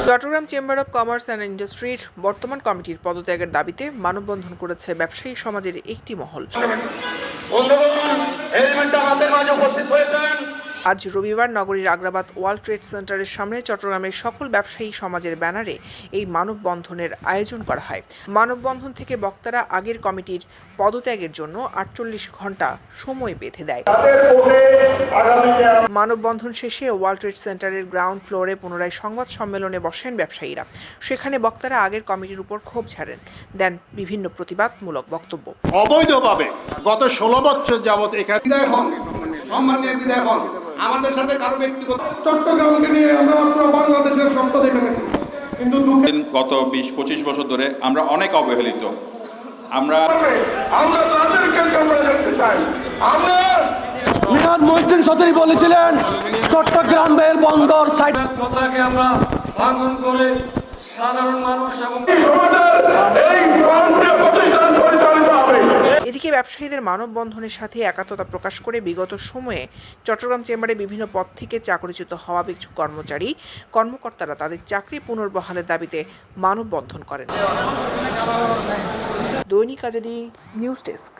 Chittagong chamber of commerce and ইন্ডাস্ট্রির বর্তমান কমিটির পদত্যাগের দাবিতে মানববন্ধন করেছে ব্যবসায়ী সমাজের একটি মহল। আজ রবিবার নগরীর আগ্রাবাদ ওয়ার্ল্ড ট্রেড সেন্টারের সামনে চট্টগ্রামের সকল ব্যবসায়ী সমাজের ব্যানারে এই মানববন্ধনের আয়োজন করা হয়। মানববন্ধন থেকে বক্তারা আগের কমিটির পদত্যাগের জন্য 48 ঘন্টা সময় বেঁধে দেয়। মানববন্ধন শেষে ওয়ার্ল্ড ট্রেড সেন্টারের গ্রাউন্ড ফ্লোরে পুনরায় সংবাদ সম্মেলনে বসেন ব্যবসায়ীরা। সেখানে বক্তারা আগের কমিটির উপর ক্ষোভ ঝাড়েন, দেন বিভিন্ন প্রতিবাদমূলক বক্তব্য। অবৈধভাবে গত 16 বছর যাবত এখানে এখন আমাদের সাথে কারো ব্যক্তিগত চট্টগ্রামকে নিয়ে আমরা পুরো বাংলাদেশের স্বপ্ন দেখে থাকি, কিন্তু গত 20-25 বছর ধরে আমরা অনেক অবহেলিত। আমরা মিয়াদ মহিউদ্দিন চৌধুরী বলেছিলেন চট্টগ্রাম রেল বন্দর সাইট কথাকে আমরা ভাঙন করে সাধারণ মানুষ এবং এদিকে ব্যবসায়ীদের মানববন্ধনের সাথে একাত্মতা প্রকাশ করে বিগত সময়ে চট্টগ্রাম চেম্বারে বিভিন্ন পদ থেকে চাকরিচ্যুত হওয়া কিছু কর্মকর্তারা তাদের চাকরি পুনর্বহালের দাবিতে মানববন্ধন করেন। দৈনিক আজাদী নিউজ ডেস্ক।